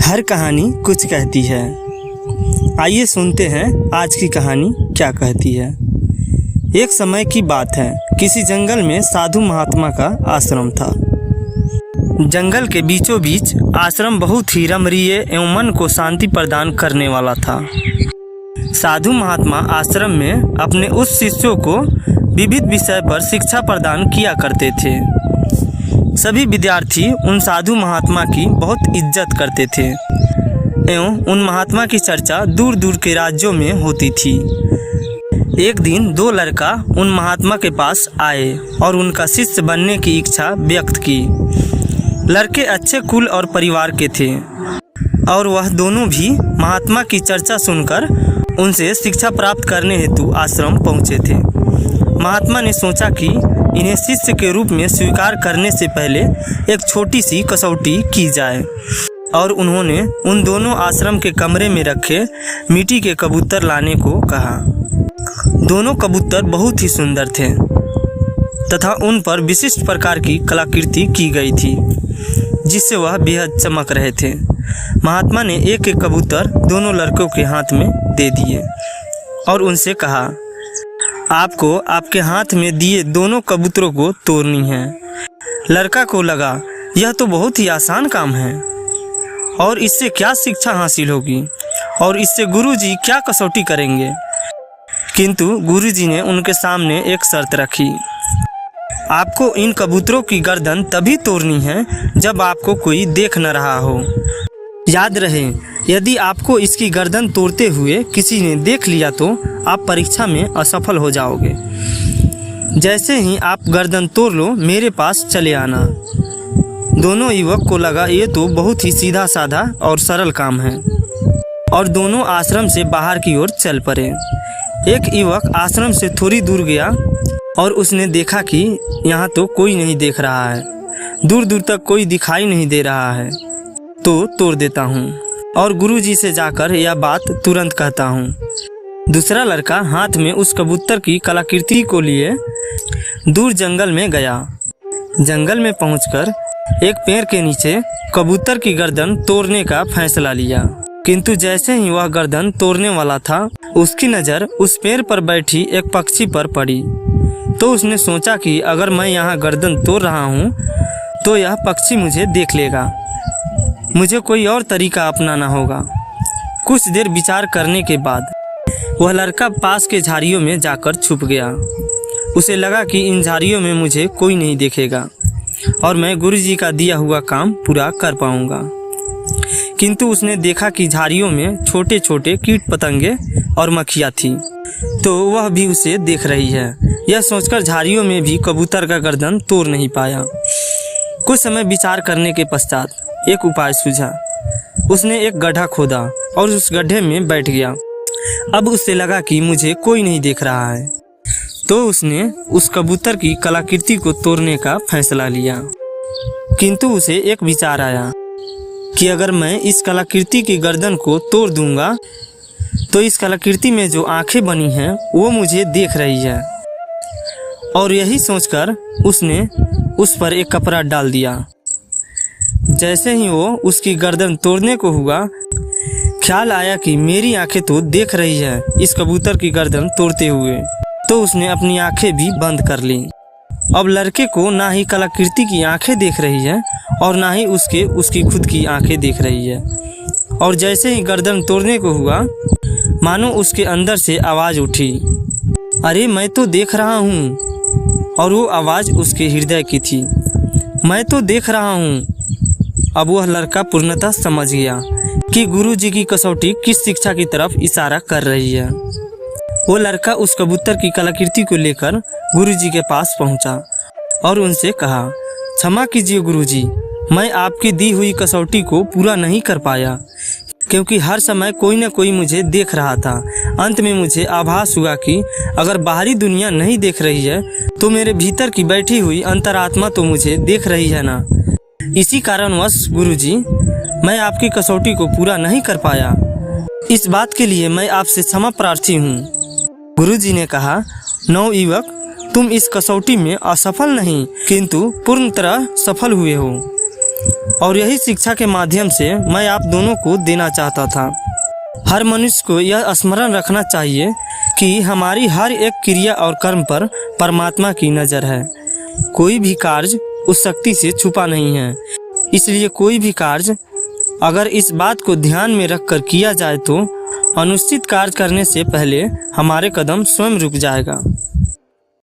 हर कहानी कुछ कहती है। आइए सुनते हैं आज की कहानी क्या कहती है। एक समय की बात है, किसी जंगल में साधु महात्मा का आश्रम था। जंगल के बीचों बीच आश्रम बहुत ही रमणीय एवं मन को शांति प्रदान करने वाला था। साधु महात्मा आश्रम में अपने उस शिष्यों को विविध विषय पर शिक्षा प्रदान किया करते थे। सभी विद्यार्थी उन साधु महात्मा की बहुत इज्जत करते थे एवं उन महात्मा की चर्चा दूर दूर के राज्यों में होती थी। एक दिन दो लड़का उन महात्मा के पास आए और उनका शिष्य बनने की इच्छा व्यक्त की। लड़के अच्छे कुल और परिवार के थे और वह दोनों भी महात्मा की चर्चा सुनकर उनसे शिक्षा प्राप्त करने हेतु आश्रम पहुँचे थे। महात्मा ने सोचा कि इन्हें शिष्य के रूप में स्वीकार करने से पहले एक छोटी सी कसौटी की जाए और उन्होंने उन दोनों आश्रम के कमरे में रखे मिट्टी के कबूतर लाने को कहा। दोनों कबूतर बहुत ही सुंदर थे तथा उन पर विशिष्ट प्रकार की कलाकृति की गई थी जिससे वह बेहद चमक रहे थे। महात्मा ने एक एक कबूतर दोनों लड़कों के हाथ में दे दिए और उनसे कहा, आपको आपके हाथ में दिए दोनों कबूतरों को तोड़नी है। लड़का को लगा यह तो बहुत ही आसान काम है और इससे क्या शिक्षा हासिल होगी और इससे गुरुजी क्या कसौटी करेंगे। किंतु गुरुजी ने उनके सामने एक शर्त रखी, आपको इन कबूतरों की गर्दन तभी तोड़नी है जब आपको कोई देख न रहा हो। याद रहे, यदि आपको इसकी गर्दन तोड़ते हुए किसी ने देख लिया तो आप परीक्षा में असफल हो जाओगे। जैसे ही आप गर्दन तोड़ लो मेरे पास चले आना। दोनों युवक को लगा ये तो बहुत ही सीधा साधा और सरल काम है और दोनों आश्रम से बाहर की ओर चल पड़े। एक युवक आश्रम से थोड़ी दूर गया और उसने देखा कि यहाँ तो कोई नहीं देख रहा है, दूर दूर तक कोई दिखाई नहीं दे रहा है, तो तोड़ देता हूँ और गुरुजी से जाकर यह बात तुरंत कहता हूँ। दूसरा लड़का हाथ में उस कबूतर की कलाकृति को लिए दूर जंगल में गया। जंगल में पहुंचकर एक पेड़ के नीचे कबूतर की गर्दन तोड़ने का फैसला लिया। किंतु जैसे ही वह गर्दन तोड़ने वाला था उसकी नज़र उस पेड़ पर बैठी एक पक्षी पर पड़ी। तो उसने सोचा कि अगर मैं यहाँ गर्दन तोड़ रहा हूँ तो यह पक्षी मुझे देख लेगा, मुझे कोई और तरीका अपनाना होगा। कुछ देर विचार करने के बाद वह लड़का पास के झाड़ियों में जाकर छुप गया। उसे लगा कि इन झाड़ियों में मुझे कोई नहीं देखेगा और मैं गुरुजी का दिया हुआ काम पूरा कर पाऊंगा। किंतु उसने देखा कि झाड़ियों में छोटे छोटे कीट पतंगे और मक्खियाँ थी, तो वह भी उसे देख रही है। यह सोचकर झाड़ियों में भी कबूतर का गर्दन तोड़ नहीं पाया। कुछ समय विचार करने के पश्चात एक उपाय सूझा। उसने एक गड्ढा खोदा और उस गड्ढे में बैठ गया। अब उसे लगा कि मुझे कोई नहीं देख रहा है, तो उसने उस कबूतर की कलाकृति को तोड़ने का फैसला लिया। किंतु उसे एक विचार आया कि अगर मैं इस कलाकृति की गर्दन को तोड़ दूंगा तो इस कलाकृति में जो आंखें बनी हैं वो मुझे देख रही है। और यही सोचकर उसने उस पर एक कपड़ा डाल दिया। जैसे ही वो उसकी गर्दन तोड़ने को हुआ, ख्याल आया कि मेरी आंखें तो देख रही है इस कबूतर की गर्दन तोड़ते हुए, तो उसने अपनी आंखें भी बंद कर ली। अब लड़के को ना ही कलाकृति की आंखें देख रही है और ना ही उसकी खुद की आंखें देख रही है। और जैसे ही गर्दन तोड़ने को हुआ, मानो उसके अंदर से आवाज़ उठी, अरे मैं तो देख रहा हूँ। और वो आवाज़ उसके हृदय की थी, मैं तो देख रहा हूँ। अब वह लड़का पूर्णतः समझ गया कि गुरुजी की कसौटी किस शिक्षा की तरफ इशारा कर रही है। वो लड़का उस कबूतर की कलाकृति को लेकर गुरुजी के पास पहुंचा और उनसे कहा, क्षमा कीजिए गुरुजी, मैं आपकी दी हुई कसौटी को पूरा नहीं कर पाया क्योंकि हर समय कोई न कोई मुझे देख रहा था। अंत में मुझे आभास हुआ कि अगर बाहरी दुनिया नहीं देख रही है तो मेरे भीतर की बैठी हुई अंतरात्मा तो मुझे देख रही है ना। इसी कारणवश गुरुजी मैं आपकी कसौटी को पूरा नहीं कर पाया। इस बात के लिए मैं आपसे क्षमा प्रार्थी हूँ। गुरुजी ने कहा, नवयुवक, तुम इस कसौटी में असफल नहीं किंतु पूर्ण तरह सफल हुए हो और यही शिक्षा के माध्यम से मैं आप दोनों को देना चाहता था। हर मनुष्य को यह स्मरण रखना चाहिए कि हमारी हर एक क्रिया और कर्म पर परमात्मा की नज़र है। कोई भी कार्य उस शक्ति से छुपा नहीं है। इसलिए कोई भी कार्य अगर इस बात को ध्यान में रखकर किया जाए तो अनुचित कार्य करने से पहले हमारे कदम स्वयं रुक जाएगा।